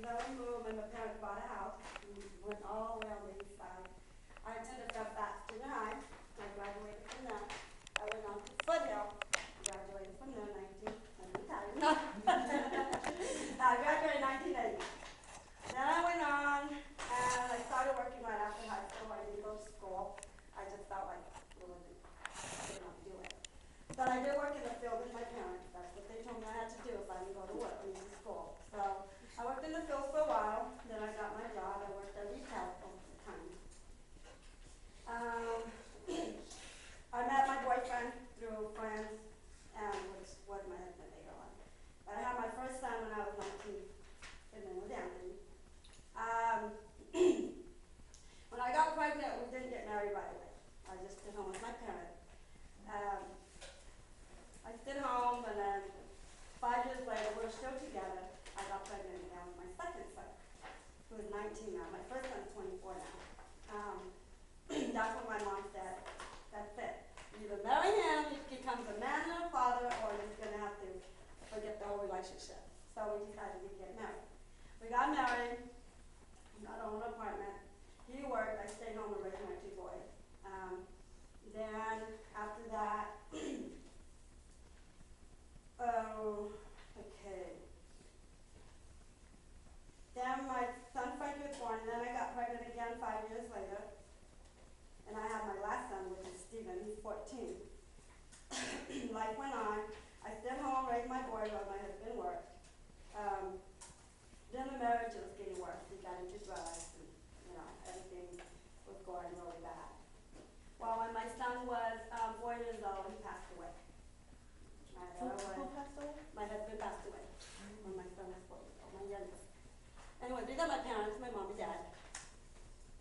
then we moved and my parents bought a house. We went all the way on the east side. I attended Fairfax Junior High. I graduated from there. I went on to Foothill. Graduated from there in 1970. I graduated in 1980. Then I went on and I started working right after high school. I didn't go to school. I just felt like really didn't want to do it. But I did work in the field with my parents. That's what they told me I had to do if I didn't go to work and to school. So I worked in the field for a while. Then I got my job. I worked at retail all the time. I met my boyfriend through friends, and which was my husband later on. But I had my first son when I was 19. His name was Anthony. When I got pregnant, we didn't get married right away. I just stayed home with my parents. I stayed home, and then 5 years later, we were still together. I got pregnant again with my second son, who is 19 now. My first son's 24 now. That's when my mom said, that's it. You either marry him, he becomes a man and a father, or you're going to have to forget the whole relationship. So we decided to get married. We got married, got our own apartment. He worked, I stayed home and raised my two boys. Then after that, Then my son Frank was born, and then I got pregnant again 5 years later. And I had my last son, which is Stephen. He's 14. Life went on. I stayed home, raised my boys while my husband worked. Then the marriage was getting worse. We got into drugs, and everything was going really bad. Well, when my son was 4 years old, he passed away. Who passed away? My husband passed away when my son was 4 years old, my youngest. Anyway, these are my parents, my mom and dad.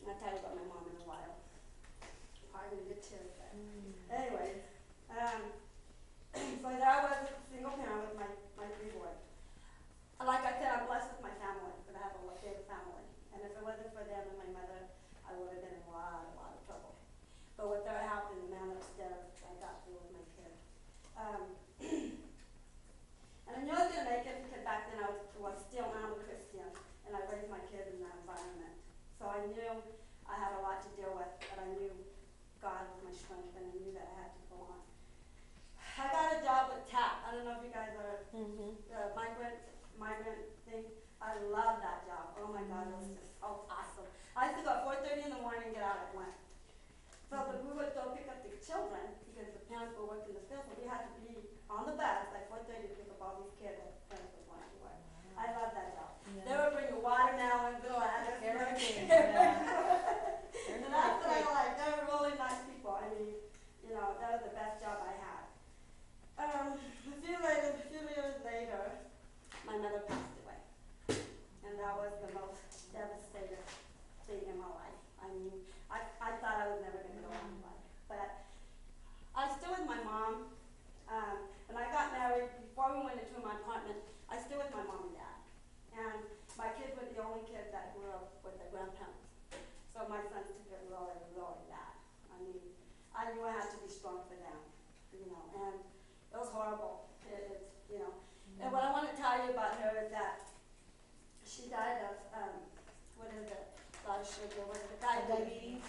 And I'll tell you about my mom in a while. Probably gonna get tears there. Anyways, so there I was, a single parent with my three boys. Like I said, I'm blessed with my family, because I have a big family. And if it wasn't for them and my mother, I would have been in a lot of trouble. But with their help and the man upstairs, I got through with my kids. And I knew I was going to make it because back then I was still a Christian, and I raised my kids in that environment. So I knew I had a lot to deal with, but I knew God was my strength, and I knew that I had to go on. I got a job with TAP. I don't know if you guys are migrant thing. I love that job. Oh my God, it was just so awesome. I used to go at 4:30 in the morning and get out at 1. So we would go pick up the children because the parents were working the field, so we had to be on the bus at 4:30 to pick up all these kids that parents were going to work. I love that job. Yeah. They would bring the watermelon, everything. And that's what I like. They were really nice people. I mean, that was the best job I had. A few years later, my mother passed away. And that was the most devastating thing in my life. I mean, I thought I was never going to go on in life. But I was still with my mom. When I got married, before we went into my apartment, I was still with my mom and dad. And my kids were the only kids that grew up with their grandparents. So my sons took it really, really bad. I mean, I knew I had to be strong for them, and it was horrible. And what I want to tell you about her is that she died of, blood sugar, diabetes.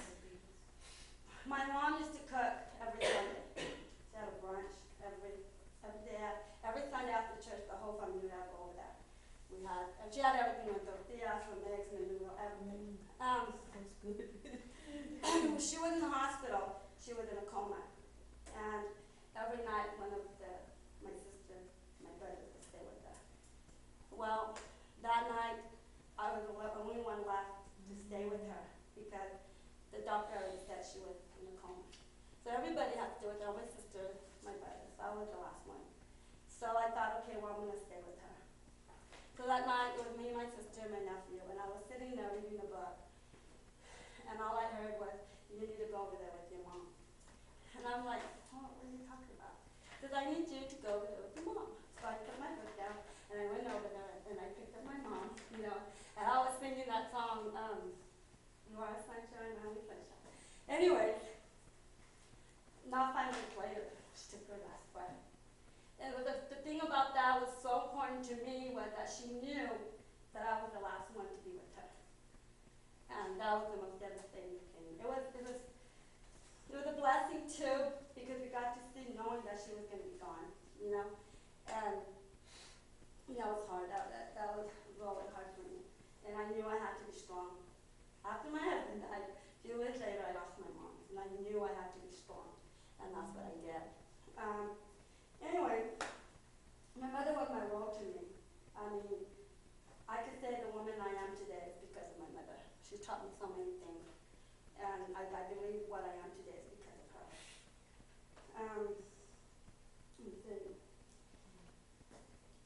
My mom used to cook every Sunday. She had a brunch every day. Every Sunday after church, the whole family would go over there. She had everything with tortillas, from eggs, and noodles, everything. That's good. She was in the hospital. She was in a coma. And every night, my sister, my brothers would stay with her. Well, that night, I was the only one left to stay with her because the doctor already said she was in a coma. So everybody had to stay with her, my sister, my brothers. I was the last one. So I thought, okay, well, I'm going to stay with her. So that night, it was me, my sister, and my nephew, and I was sitting there reading a book. And all I heard was, you need to go over there with your mom. And I'm like, oh, what are you talking about? Because I need you to go over there with your mom. So I put my book down, and I went over there, and I picked up my mom, and I was singing that song, You Are Sunshine, I'm Sunshine. Anyway, not 5 minutes later, she took her last breath. And the thing about that was so important to me was that she knew that I was the last one to be with her. And that was the most devastating thing. It was a blessing too, because we got to see knowing that she was going to be gone, you know. And it was hard. That was really hard for me. And I knew I had to be strong. After my husband died, a few weeks later, I lost my mom, and I knew I had to be strong, and that's what I did. Anyway, my mother was my world to me. I mean, I could say the woman I am today is because of my mother. She taught me so many things, and I believe what I am today is because of her. Let me see.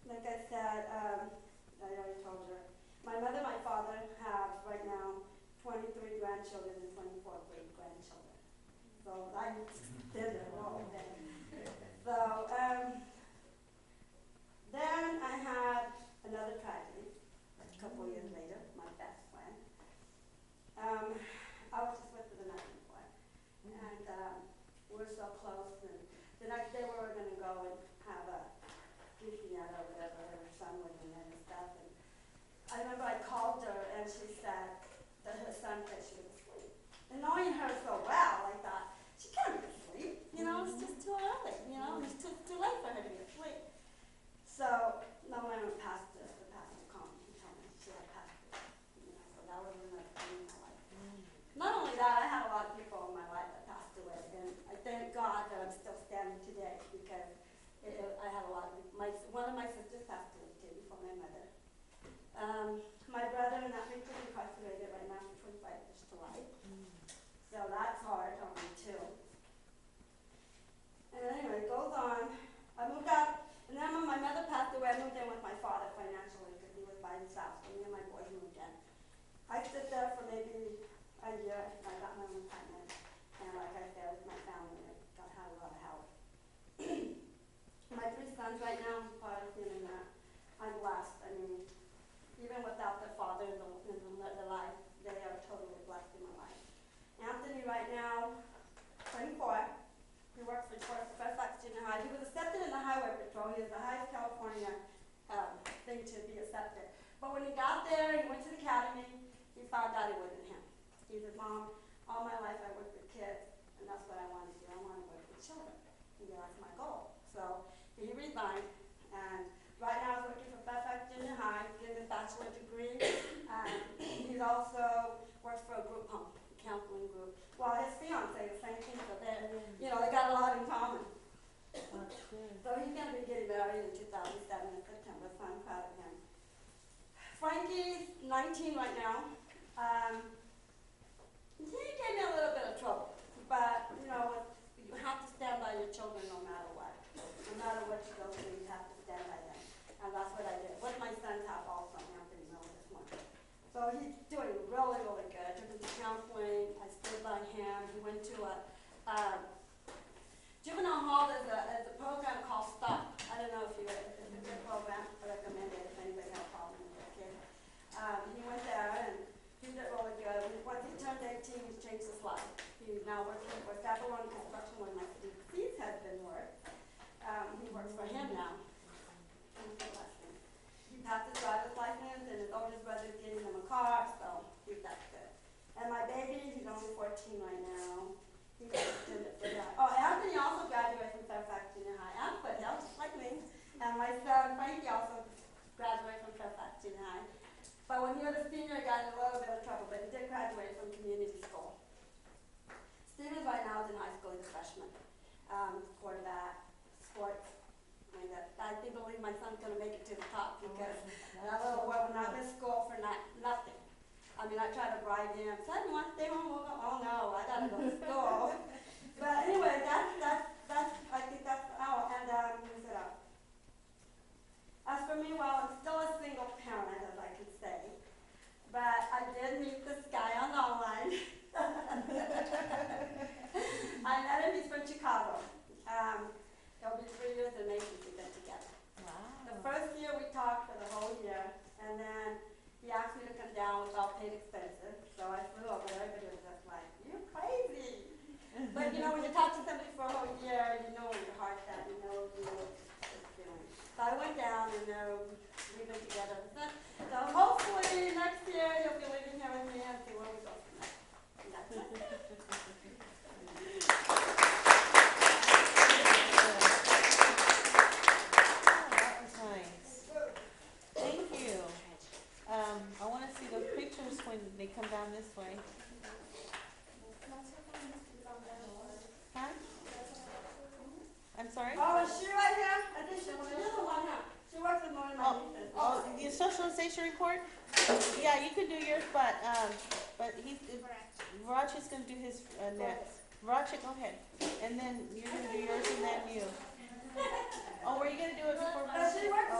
Like I said, I already told her. My mother and my father have right now 23 grandchildren and 24 great-grandchildren. So I did the whole thing. So then I had another tragedy a couple years later, my best friend. I was just with the night before, and we were so close, and the next day we were going to go and have a quinceañera or whatever, her son was in there and stuff, and I remember I called her, and she said that her son said she was asleep. And knowing her so well, I thought, she can't be asleep, you know, it's just too early, you know, it's too late for her to be asleep. So, no, my own pastor, the pastor called me and told me she had passed away, you know, so that was another thing in my life. Not only that, I had a lot of people in my life that passed away, and I thank God that I'm still standing today, because I had a lot of, one of my sisters passed away too, before my mother. My brother and that makes him incarcerated right now for 25 years to life. So that's hard on me too. And anyway, it goes on. I moved out, and then when my mother passed away, I moved in with my father financially because he was by himself, so me and my boys moved in. I stood there for maybe a year. I got my own apartment, and like I said, with my family, I had a lot of help. My 3 sons right now, I'm part of him, and I'm blessed. I mean, even without their father in the life, they are totally blessed in my life. Anthony right now, 24, he works for Fairfax Junior High. He was accepted in the Highway Patrol. He is the highest California thing to be accepted. But when he got there, he went to the academy, he found out it wasn't him. He said, Mom, all my life I worked with kids, and that's what I want to do. I want to work with children. He said, that's my goal. So he resigned, and right now he's working for Fairfax Junior High, getting his bachelor's degree. He's also works for a group home, a counseling group. Well, his fiance, the same thing, so they got a lot in common. That's good. So he's going to be getting married in 2007 in September, so I'm proud of him. Frankie's 19 right now. He gave me a little bit of trouble, but you have to stand by your children no matter what. No matter what you go through, you have to stand by them. And that's what I did. What my sons have also, Anthony Miller, this one. So he's doing really, really good. I took him to counseling. I stood by him. He went to a juvenile hall. There's a program called STOP. I don't know if it's a good program. I recommend it if anybody has a problem with their kid. He went there and he did really good. Once he turned 18, he changed his life. He's now working for Savalon Construction, where my Steve's husband works. He works for him now. He passed his driver's license, and his oldest brother's getting him a car, so that's good. And my baby, he's only 14 right now. He's intended for that. Oh, Anthony also graduated from Fairfax Junior High and Foothill, just like me. And my son, Frankie, also graduated from Fairfax Junior High. But when he was a senior, he got in a little bit of trouble, but he did graduate from community school. Steven right now is in high school, he's a freshman. Quarterback, sports. I believe my son's going to make it to the top because that little boy will not miss school for nothing. I mean, I try to bribe him. Son, you want to stay home? Oh no, I got to go to school. But anyway, I think that's and who's it up? As for me, well, I'm still a single parent, as I can say. But I did meet this guy online. I met him, he's from Chicago. It'll be 3 years in May since we've been together. Wow. The first year we talked for the whole year, and then he asked me to come down with all paid expenses. So I flew over there, but it was just like, you're crazy. But when you talk to somebody for a whole year, you know in your heart that you know it's feeling. So I went down, and we've been together. The whole hopefully next year you'll be living here with me and see where we go from there. And that's it. That was nice. Thank you. I wanna see the pictures when they come down this way. Huh? I'm sorry? Oh, is she right here? I think she's the one here. She works with one of my nieces. Oh, your socialization report? Yeah, you can do yours, but Viraj is gonna do his, next. Viraj, go ahead. And then you're gonna do yours and then you. Oh, were you gonna do it before? She works